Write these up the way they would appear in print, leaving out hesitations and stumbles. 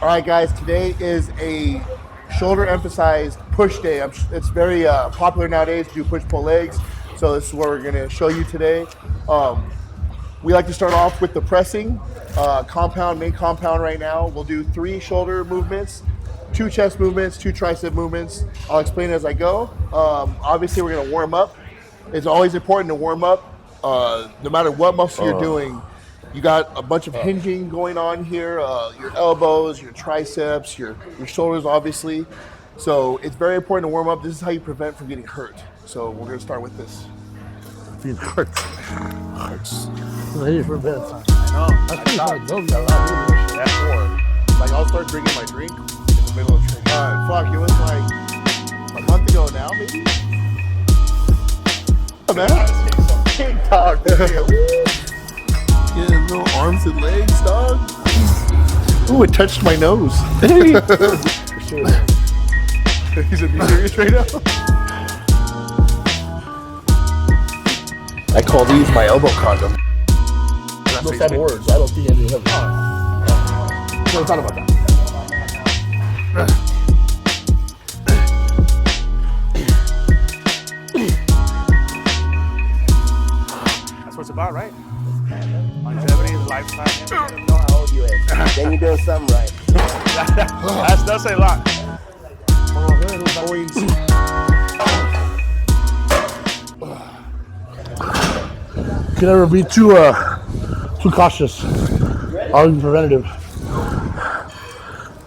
All right, guys, today is a shoulder emphasized push day. It's very popular nowadays to do push-pull legs. So this is what we're gonna show you today. We like to start off with the pressing, main compound right now. We'll do 3 shoulder movements, 2 chest movements, 2 tricep movements. I'll explain as I go. Obviously, we're gonna warm up. It's always important to warm up, no matter what muscle you're doing. You got a bunch of hinging going on here, your elbows, your triceps, your shoulders, obviously. So it's very important to warm up. This is how you prevent from getting hurt. So we're gonna start with this. It hurts. Ready for bedtime. I know. That's like I'll start drinking my drink in the middle of training. Fuck, it was like a month ago now, maybe? Oh, man. TikTok. Yeah, little arms and legs, dog. Ooh, it touched my nose. Hey. He's serious right now. I call these my elbow condom. Those type of words. I don't think any of them. Never thought about that. That's what it's about, right? Longevity, lifetime. You know how old you is. Then you're doing something right. That does say a lot. You can never be too cautious. Always preventative.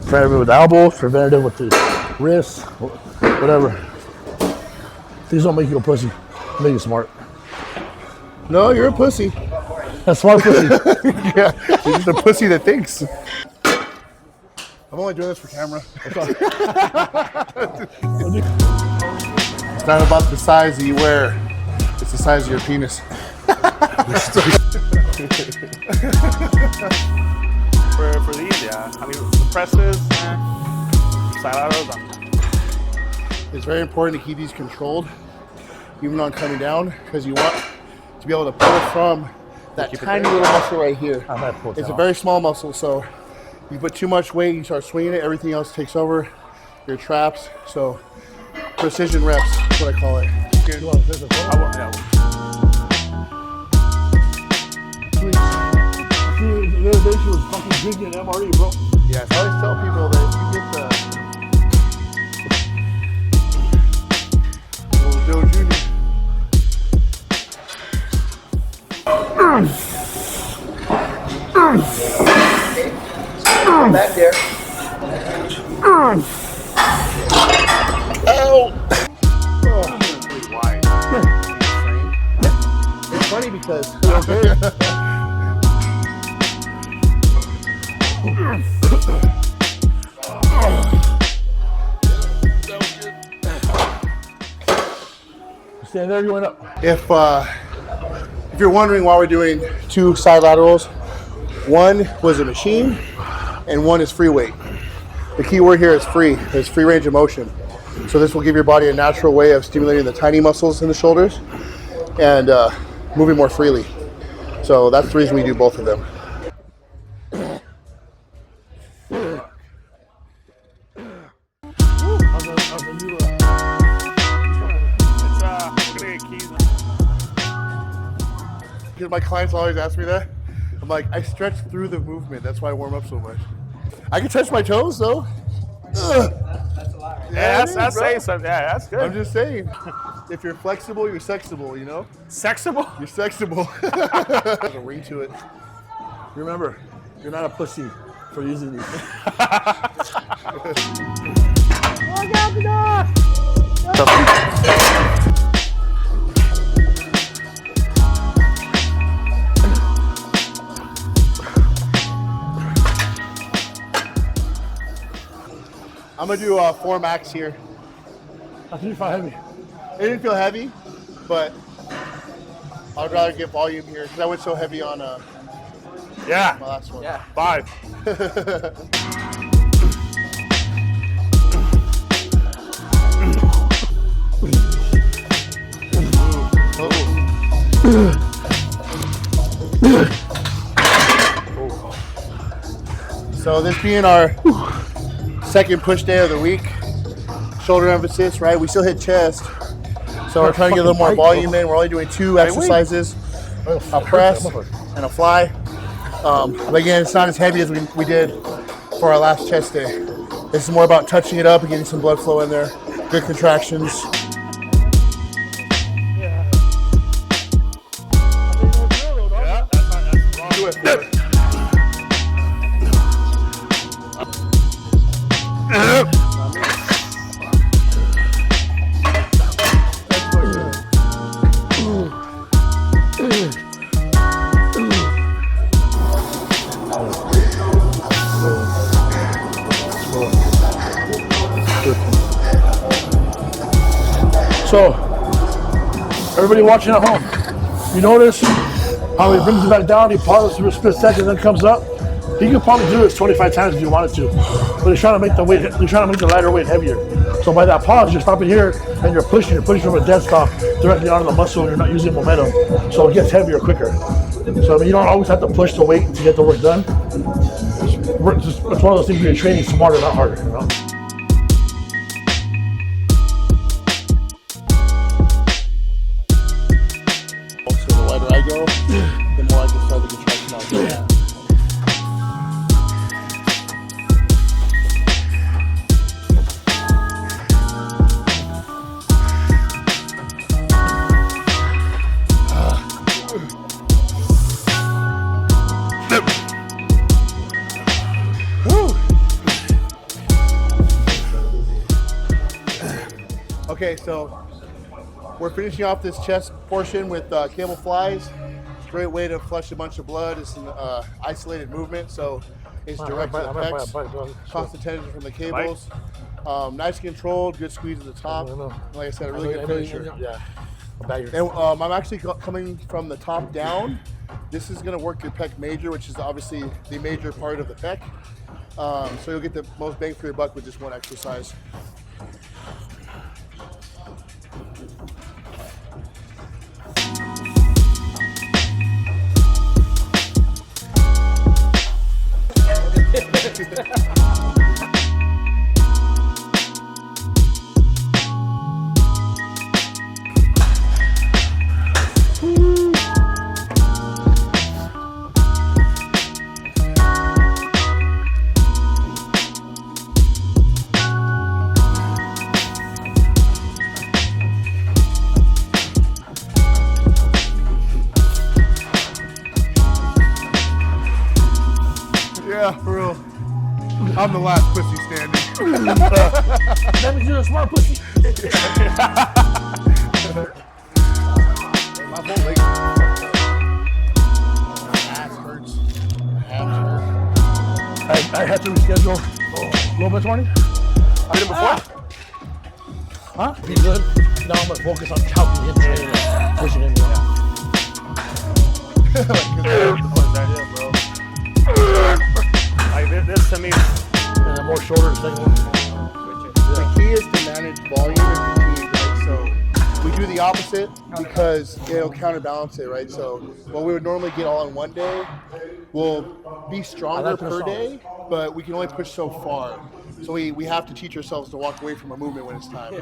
Preventative with the elbows, preventative with the wrists, whatever. These don't make you a pussy. They make you smart. No, you're a pussy. A smart pussy. Yeah, you're just a pussy that thinks. I'm only doing this for camera. It's not about the size that you wear. It's the size of your penis. For these, yeah. I mean, the presses, side laterals. It's very important to keep these controlled, even on coming down, because you want to be able to pull from that tiny little muscle right here. It's a very small muscle, so you put too much weight, you start swinging it, everything else takes over. Your traps. So precision reps, that's what I call it. You want to take the other day she was fucking drinking an MRE, bro. Yes, I always tell people that if you get the little Joe Jr. Back there. Ow! It's funny because Stand there, you went up. if you're wondering why we're doing 2 side laterals, one was a machine and one is free weight. The key word here is free. It's free range of motion. So this will give your body a natural way of stimulating the tiny muscles in the shoulders and moving more freely. So that's the reason we do both of them. Because my clients always ask me that. I'm like, I stretch through the movement. That's why I warm up so much. I can touch my toes though. That's a lot. Right? Yeah, that's saying something. Yeah, that's good. I'm just saying, if you're flexible, you're sexable, you know? Sexable? You're sexable. There's a ring to it. Remember, you're not a pussy for using these. Look out the door! I'm gonna do 4 max here. I think you feel heavy. It didn't feel heavy, but I'd rather get volume here because I went so heavy on Yeah. my last one. Yeah. 5. So this being our second push day of the week, shoulder emphasis, right? We still hit chest. So we're trying to get a little more volume in. We're only doing 2 exercises, a press and a fly. But again, it's not as heavy as we did for our last chest day. This is more about touching it up and getting some blood flow in there. Good contractions. Do it. So, everybody watching at home, you notice how he brings it back down, he pauses for a split second, then comes up. He could probably do this 25 times if you wanted to, but he's trying to make the weight, he's trying to make the lighter weight heavier. So by that pause, you're stopping here and you're pushing from a dead stop directly onto the muscle, and you're not using momentum, so it gets heavier quicker. So I mean, you don't always have to push the weight to get the work done. It's one of those things where you're training smarter, not harder. You know? So the wider I go, the more I can start the contraction out there. Okay, so we're finishing off this chest portion with cable flies. Great way to flush a bunch of blood. It's an isolated movement, so it's direct to the pecs. Constant tension from the cables. Nice controlled, good squeeze at the top. Like I said, a really good finisher. And I'm actually coming from the top down. This is going to work your pec major, which is obviously the major part of the pec. So you'll get the most bang for your buck with just one exercise. Yeah, for real. I'm the last pussy standing. That means you're a smart pussy. My whole leg. My ass hurts. My abs hurt. I had to reschedule a little bit this morning. I did it before? Huh? Be good. Now I'm gonna focus on helping him train and pushing him. Like this to me. And then more shoulder, second one. The key is to manage volume and fatigue, right? So we do the opposite because it'll counterbalance it, right? So what we would normally get all in one day, we'll be stronger per day, but we can only push so far. So we have to teach ourselves to walk away from a movement when it's time.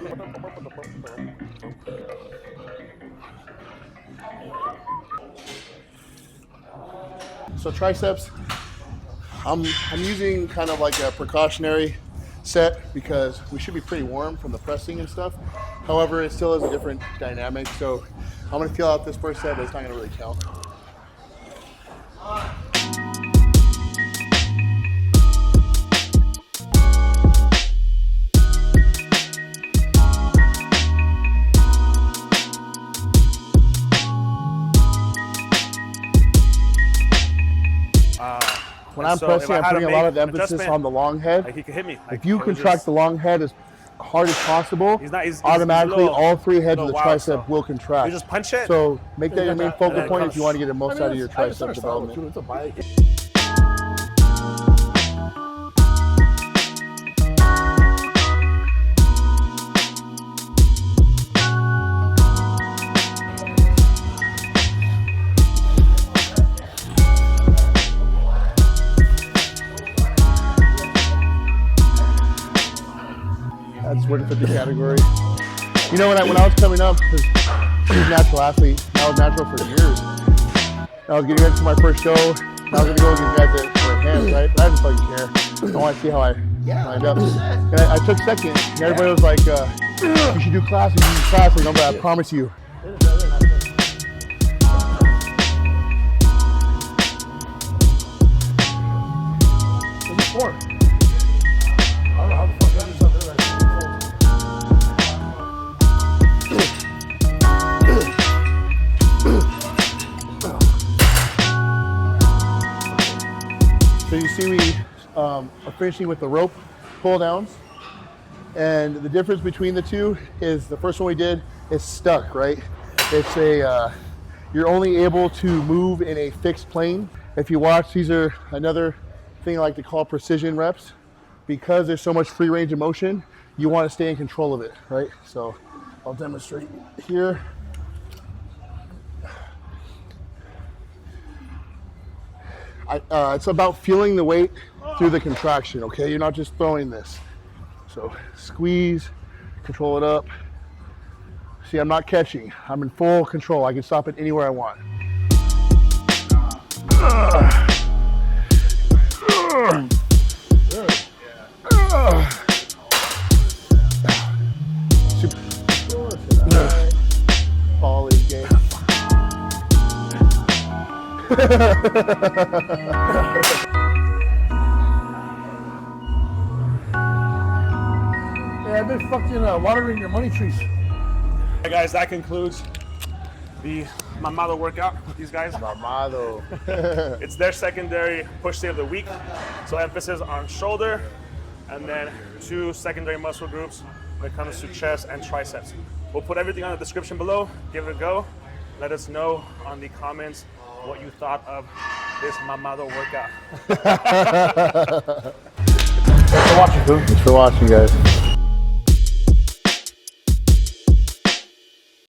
So triceps, I'm using kind of like a precautionary set because we should be pretty warm from the pressing and stuff. However, it still has a different dynamic. So I'm gonna feel out this first set, but it's not gonna really count. When I'm pressing, I'm putting a lot of emphasis on the long head. Like he could hit me. Like if you contract the long head as hard as possible, automatically all 3 heads of the tricep will contract. You just punch it. So make that your main focal point if you want to get the most out of your tricep development. It's a bike. 450 category. You know, when I was coming up, because I was a natural athlete, I was natural for years. I was getting ready for my first show. And I was gonna go with these guys that were hands, right? But I didn't fucking care. I want to see how I lined up. And I took second, and everybody was like, "You should do classes. You should do classes." And I'm like, "I promise you." Four. I don't know how the fuck that is up there. So you see we are finishing with the rope pull downs. And the difference between the two is the first one we did is stuck, right? It's you're only able to move in a fixed plane. If you watch, these are another thing I like to call precision reps. Because there's so much free range of motion, you want to stay in control of it, right? So I'll demonstrate here. It's about feeling the weight through the contraction, okay? You're not just throwing this. So squeeze, control it up. See, I'm not catching. I'm in full control. I can stop it anywhere I want. Ball is game. Yeah, I've been fucking watering your money trees. Hey guys, that concludes the Mamado workout with these guys. Mamado. It's their secondary push day of the week. So emphasis on shoulder, and then 2 secondary muscle groups when it comes to chest and triceps. We'll put everything on the description below. Give it a go. Let us know on the comments what you thought of this Mamado workout. Thanks for watching, guys.